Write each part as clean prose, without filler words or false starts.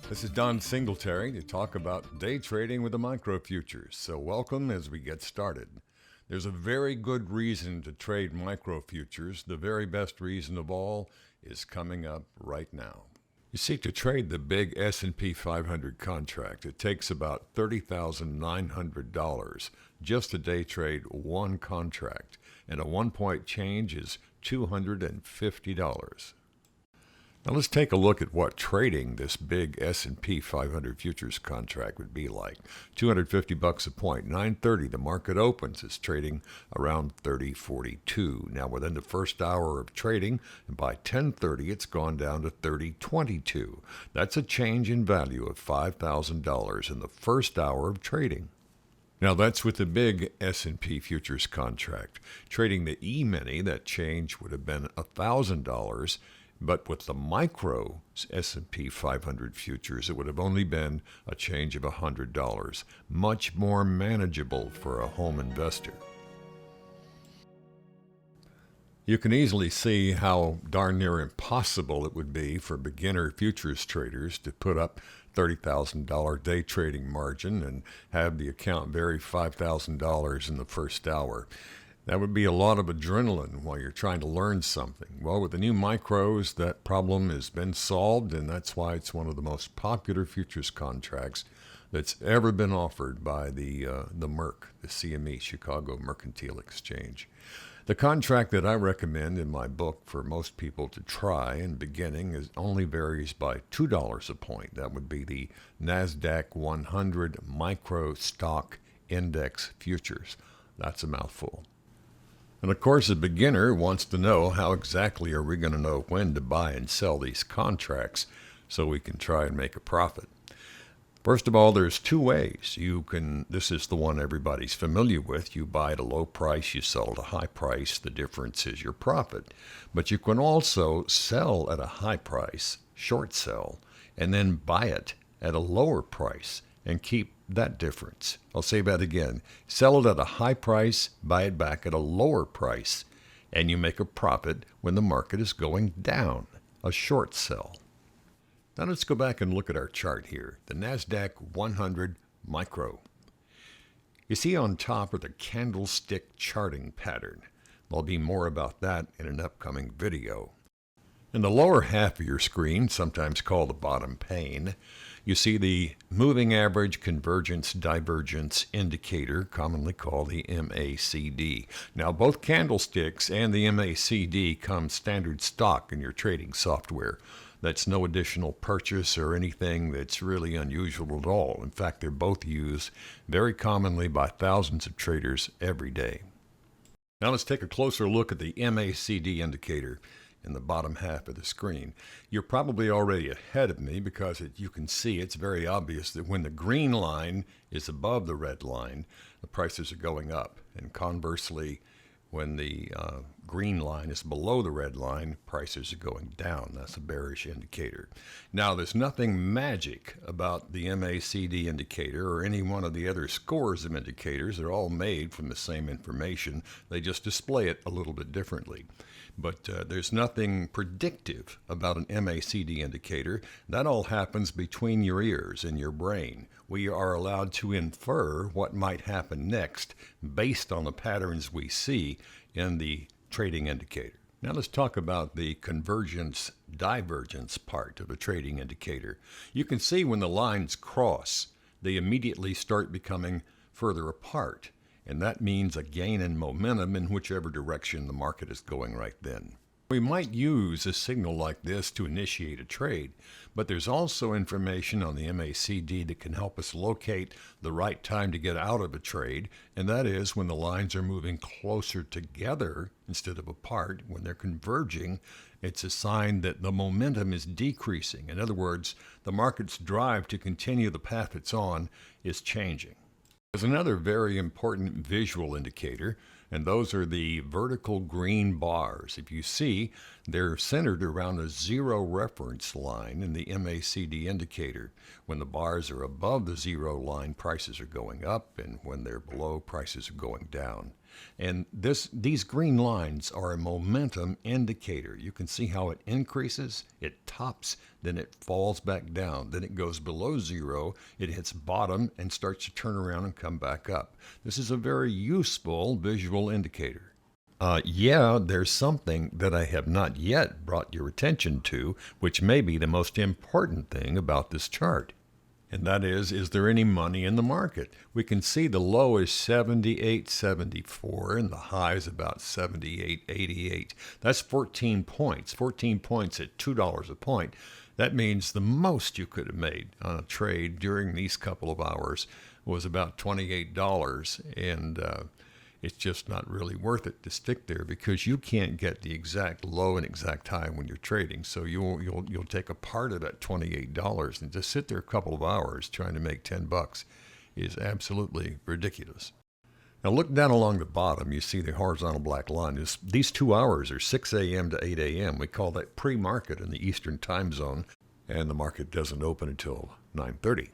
This is Don Singletary to talk about day trading with the micro futures. So welcome as we get started. There's a very good reason to trade micro futures. The very best reason of all is coming up right now. You see, to trade the big S&P 500 contract, it takes about $30,900 just to day trade one contract, and a 1-point change is $250. Now let's take a look at what trading this big S&P 500 futures contract would be like. $250 a point, 9:30. The market opens. It's trading around 30.42. Now within the first hour of trading, and by 10:30, it's gone down to 30.22. That's a change in value of $5,000 in the first hour of trading. Now that's with the big S&P futures contract. Trading the E-mini, that change would have been $1,000. But with the micro S&P 500 futures, it would have only been a change of $100, much more manageable for a home investor. You can easily see how darn near impossible it would be for beginner futures traders to put up $30,000 day trading margin and have the account vary $5,000 in the first hour. That would be a lot of adrenaline while you're trying to learn something. Well, with the new micros, that problem has been solved, and that's why it's one of the most popular futures contracts that's ever been offered by the MERC, the CME, Chicago Mercantile Exchange. The contract that I recommend in my book for most people to try in beginning only varies by $2 a point. That would be the NASDAQ100 Micro Stock Index Futures. That's a mouthful. And of course, a beginner wants to know how exactly are we going to know when to buy and sell these contracts so we can try and make a profit. First of all, there's two ways. This is the one everybody's familiar with. You buy at a low price, you sell at a high price. The difference is your profit. But you can also sell at a high price, short sell, and then buy it at a lower price and keep that difference. I'll say that again. Sell it at a high price, buy it back at a lower price, and you make a profit when the market is going down, a short sell. Now let's go back and look at our chart here, the NASDAQ100 Micro. You see on top are the candlestick charting pattern. There'll be more about that in an upcoming video. In the lower half of your screen, sometimes called the bottom pane, you see the moving average convergence divergence indicator, commonly called the MACD. Now, both candlesticks and the MACD come standard stock in your trading software. That's no additional purchase or anything that's really unusual at all. In fact, they're both used very commonly by thousands of traders every day. Now let's take a closer look at the MACD indicator in the bottom half of the screen. You're probably already ahead of me because you can see it's very obvious that when the green line is above the red line, the prices are going up. And conversely, when the green line is below the red line, prices are going down. That's a bearish indicator. Now, there's nothing magic about the MACD indicator or any one of the other scores of indicators. They're all made from the same information. They just display it a little bit differently. But there's nothing predictive about an MACD indicator. That all happens between your ears and your brain. We are allowed to infer what might happen next based on the patterns we see in the trading indicator. Now let's talk about the convergence divergence part of a trading indicator. You can see when the lines cross, they immediately start becoming further apart. And that means a gain in momentum in whichever direction the market is going right then. We might use a signal like this to initiate a trade, but there's also information on the MACD that can help us locate the right time to get out of a trade, and that is when the lines are moving closer together instead of apart. When they're converging, it's a sign that the momentum is decreasing. In other words, the market's drive to continue the path it's on is changing. There's another very important visual indicator, and those are the vertical green bars. If you see, they're centered around a zero reference line in the MACD indicator. When the bars are above the zero line, prices are going up, and when they're below, prices are going down. And these green lines are a momentum indicator. You can see how it increases, it tops, then it falls back down, then it goes below zero, it hits bottom and starts to turn around and come back up. This is a very useful visual indicator. There's something that I have not yet brought your attention to, which may be the most important thing about this chart. And that is there any money in the market? We can see the low is 78.74 and the high is about 78.88. That's 14 points. 14 points at $2 a point. That means the most you could have made on a trade during these couple of hours was about $28, and it's just not really worth it to stick there because you can't get the exact low and exact high when you're trading. So you'll take a part of that $28 and just sit there a couple of hours trying to make $10 is absolutely ridiculous. Now look down along the bottom. You see the horizontal black line. These 2 hours are 6 a.m. to 8 a.m. We call that pre-market in the Eastern time zone, and the market doesn't open until 9:30.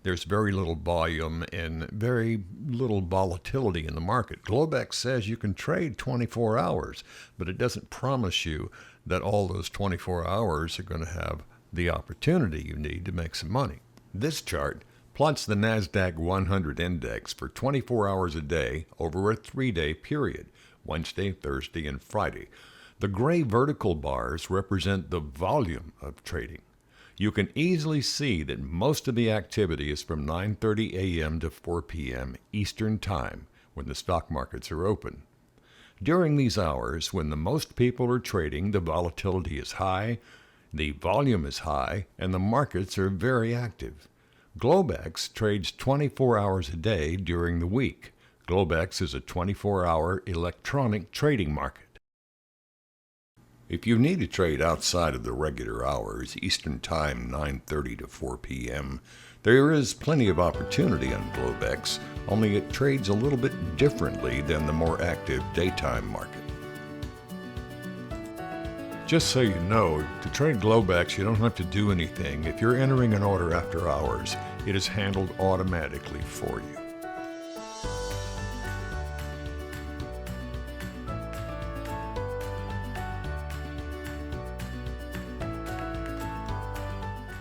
There's very little volume and very little volatility in the market. Globex says you can trade 24 hours, but it doesn't promise you that all those 24 hours are going to have the opportunity you need to make some money. This chart plots the NASDAQ100 index for 24 hours a day over a 3-day period, Wednesday, Thursday, and Friday. The gray vertical bars represent the volume of trading. You can easily see that most of the activity is from 9:30 a.m. to 4 p.m. Eastern Time when the stock markets are open. During these hours, when the most people are trading, the volatility is high, the volume is high, and the markets are very active. Globex trades 24 hours a day during the week. Globex is a 24-hour electronic trading market. If you need to trade outside of the regular hours, Eastern Time 9:30 to 4 p.m., there is plenty of opportunity on Globex, only it trades a little bit differently than the more active daytime market. Just so you know, to trade Globex, you don't have to do anything. If you're entering an order after hours, it is handled automatically for you.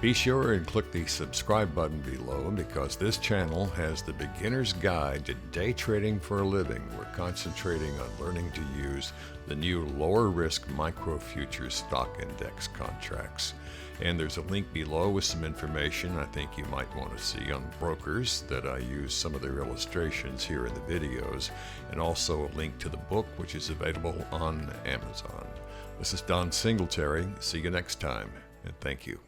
Be sure and click the subscribe button below because this channel has the beginner's guide to day trading for a living. We're concentrating on learning to use the new lower risk micro futures stock index contracts. And there's a link below with some information I think you might want to see on brokers that I use some of their illustrations here in the videos, and also a link to the book which is available on Amazon. This is Don Singletary. See you next time, and thank you.